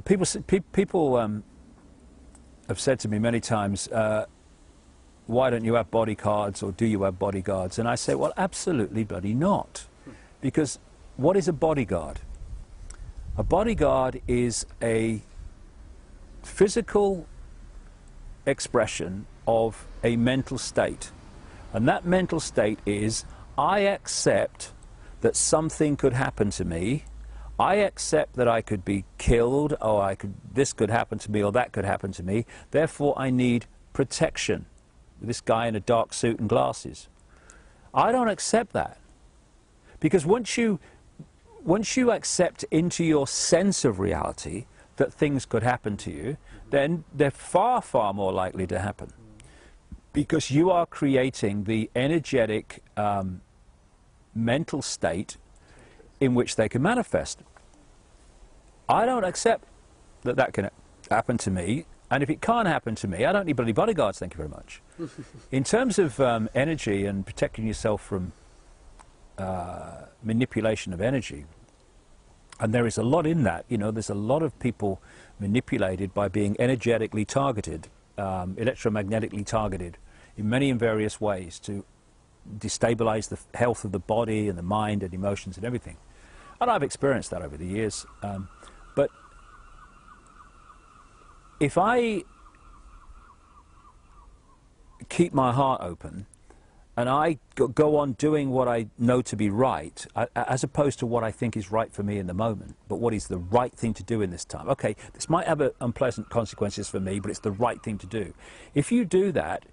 People have said to me many times, why don't you have bodyguards, or do you have bodyguards? And I say, well, absolutely bloody not. Because what is a bodyguard? A bodyguard is a physical expression of a mental state. And that mental state is, I accept that something could happen to me. I accept that I could be killed, or this could happen to me, or that could happen to me. Therefore, I need protection. This guy in a dark suit and glasses. I don't accept that. Because once you accept into your sense of reality that things could happen to you, then they're far, far more likely to happen. Because you are creating the energetic mental state in which they can manifest. I don't accept that that can happen to me, and if it can't happen to me, I don't need bloody bodyguards, thank you very much. In terms of energy and protecting yourself from manipulation of energy, and there is a lot in that, you know, there's a lot of people manipulated by being energetically targeted, electromagnetically targeted in many and various ways to destabilize the health of the body and the mind and emotions and everything. And I've experienced that over the years. But if I keep my heart open and I go on doing what I know to be right, as opposed to what I think is right for me in the moment, but what is the right thing to do in this time. Okay, this might have unpleasant consequences for me, but it's the right thing to do. If you do that,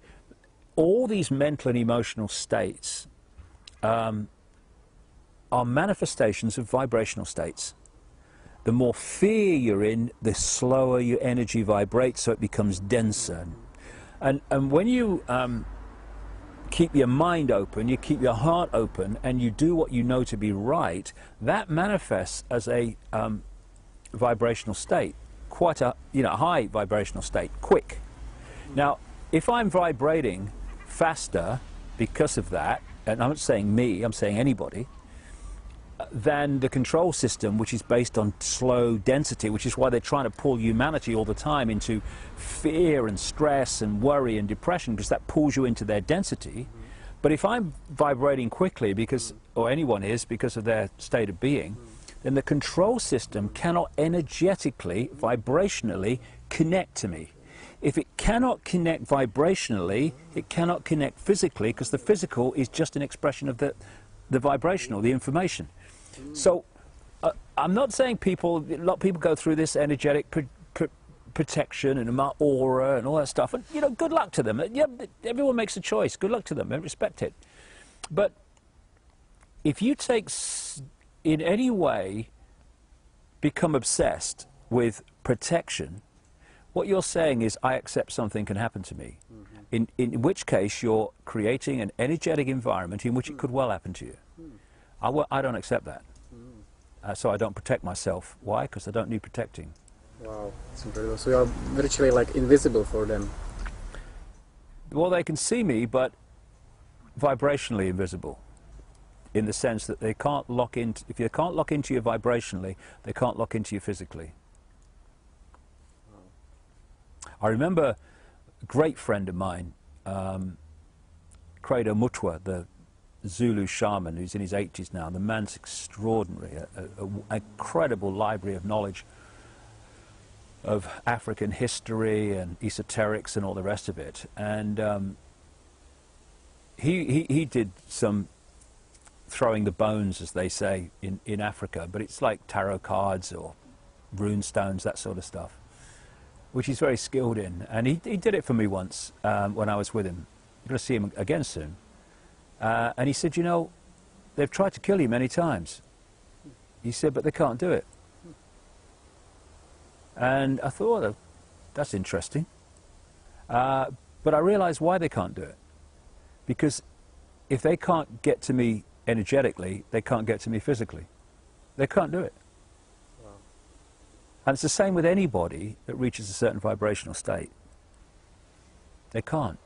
all these mental and emotional states are manifestations of vibrational states. The more fear you're in, the slower your energy vibrates, so it becomes denser. And when you keep your mind open, you keep your heart open, and you do what you know to be right, that manifests as a vibrational state, quite a high vibrational state, quick. Now, if I'm vibrating faster because of that, and I'm not saying me, I'm saying anybody, than the control system, which is based on slow density, which is why they're trying to pull humanity all the time into fear and stress and worry and depression, because that pulls you into their density. But if I'm vibrating quickly, because, or anyone is, because of their state of being, then the control system cannot energetically, vibrationally connect to me. If it cannot connect vibrationally, it cannot connect physically, because the physical is just an expression of the vibrational, the information. So I'm not saying a lot of people go through this energetic protection and my aura and all that stuff, and you know, good luck to them. Yeah, everyone makes a choice. Good luck to them. I respect it. But if you in any way become obsessed with protection, what you're saying is, I accept something can happen to me. In which case, you're creating an energetic environment in which it could well happen to you. I don't accept that. So I don't protect myself. Why? Because I don't need protecting. Wow, that's incredible. So you're virtually like invisible for them. Well, they can see me, but vibrationally invisible. In the sense that they can't lock into, if they can't lock into you vibrationally, they can't lock into you physically. I remember a great friend of mine, Credo Mutwa, the Zulu shaman who's in his 80s now. The man's extraordinary, an incredible library of knowledge of African history and esoterics and all the rest of it. And he did some throwing the bones, as they say, in Africa, but it's like tarot cards or rune stones, that sort of stuff, which he's very skilled in. And he did it for me once when I was with him. I'm going to see him again soon. And he said, you know, they've tried to kill you many times. He said, but they can't do it. And I thought, oh, that's interesting. But I realized why they can't do it. Because if they can't get to me energetically, they can't get to me physically. They can't do it. Wow. And it's the same with anybody that reaches a certain vibrational state. They can't.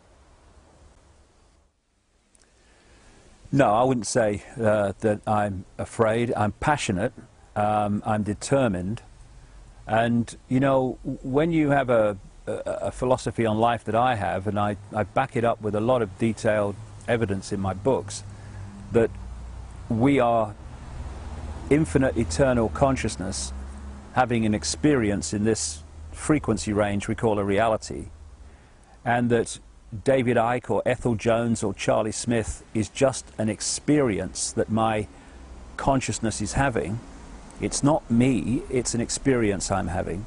No, I wouldn't say that I'm afraid. I'm passionate. I'm determined. And, you know, when you have a philosophy on life that I have, and I back it up with a lot of detailed evidence in my books, that we are infinite eternal consciousness having an experience in this frequency range we call a reality, and that David Icke or Ethel Jones or Charlie Smith is just an experience that my consciousness is having. It's not me, it's an experience I'm having,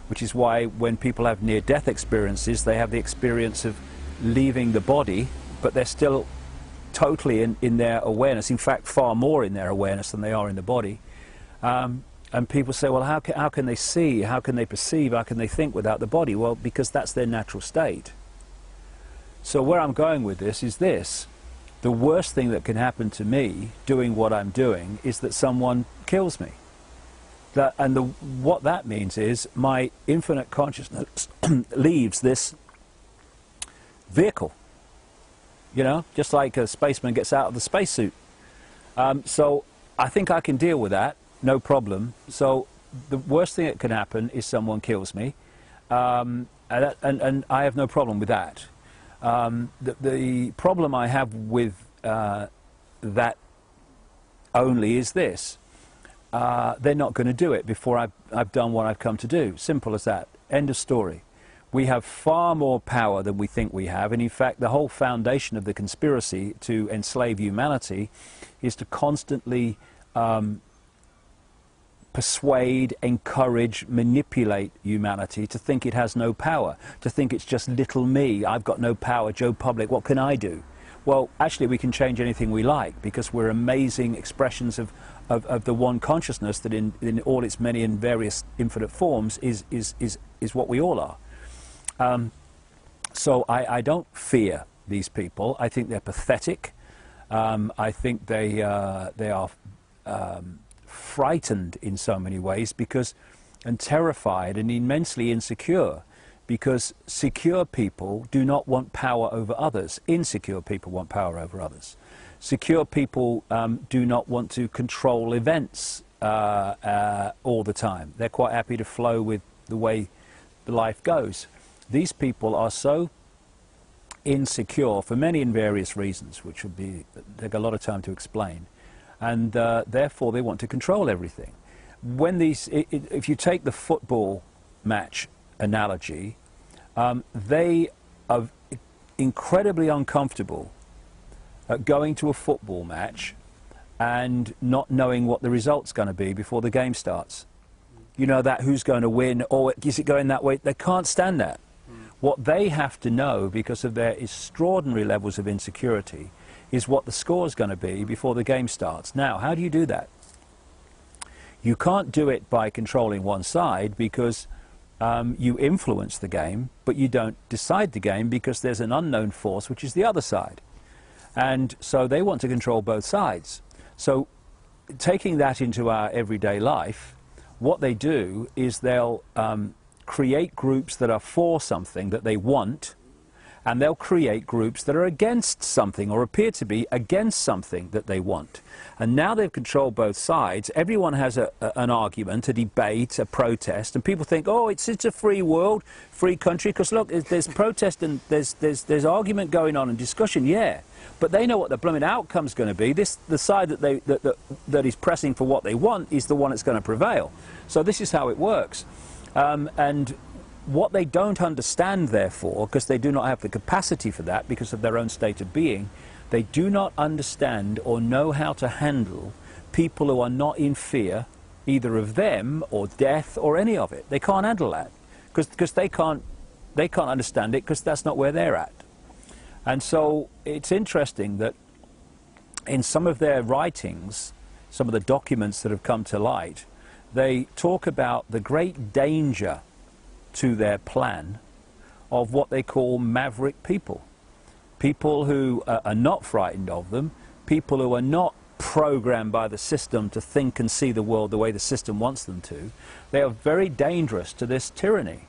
which is why when people have near-death experiences, they have the experience of leaving the body, but they're still totally in their awareness, in fact far more in their awareness than they are in the body. And people say, well, how can they see, how can they perceive, how can they think without the body? Well, because that's their natural state. So where I'm going with this is this: the worst thing that can happen to me doing what I'm doing is that someone kills me. What that means is my infinite consciousness leaves this vehicle. You know, just like a spaceman gets out of the spacesuit. So I think I can deal with that, no problem. So the worst thing that can happen is someone kills me, and I have no problem with that. The problem I have with that only is this: they're not going to do it before I've done what I've come to do. Simple as that. End of story. We have far more power than we think we have, and in fact the whole foundation of the conspiracy to enslave humanity is to constantly persuade, encourage, manipulate humanity to think it has no power, to think it's just little me, I've got no power, Joe Public, what can I do? Well, actually we can change anything we like, because we're amazing expressions of the one consciousness that in all its many and various infinite forms is what we all are. So I don't fear these people. I think they're pathetic. I think they are frightened in so many ways, and terrified and immensely insecure, because secure people do not want power over others. Insecure people want power over others. Secure people do not want to control events all the time. They're quite happy to flow with the way life goes. These people are so insecure for many and various reasons, which would take a lot of time to explain, and therefore they want to control everything. If you take the football match analogy, they are incredibly uncomfortable at going to a football match and not knowing what the result's going to be before the game starts. You know, that who's going to win, or is it going that way? They can't stand that. What they have to know, because of their extraordinary levels of insecurity, is what the score's going to be before the game starts. Now, how do you do that? You can't do it by controlling one side, because you influence the game, but you don't decide the game, because there's an unknown force, which is the other side. And so they want to control both sides. So taking that into our everyday life, what they do is they'll create groups that are for something that they want, and they'll create groups that are against something, or appear to be against something that they want. And now they've controlled both sides. Everyone has an argument, a debate, a protest, and people think, oh, it's a free world, free country, because look, there's protest and there's argument going on and discussion, yeah. But they know what the blooming outcome's going to be. The side that is pressing for what they want is the one that's going to prevail. So this is how it works. And what they don't understand, therefore, because they do not have the capacity for that because of their own state of being, they do not understand or know how to handle people who are not in fear, either of them or death or any of it. They can't handle that because they can't understand it, because that's not where they're at. And so it's interesting that in some of their writings, some of the documents that have come to light, they talk about the great danger to their plan of what they call maverick people. People who are not frightened of them, people who are not programmed by the system to think and see the world the way the system wants them to. They are very dangerous to this tyranny,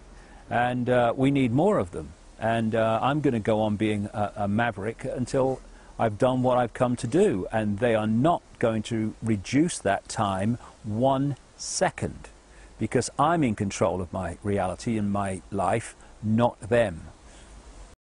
and we need more of them. And I'm going to go on being a maverick until I've done what I've come to do, and they are not going to reduce that time 1 second. because I'm in control of my reality and my life, not them.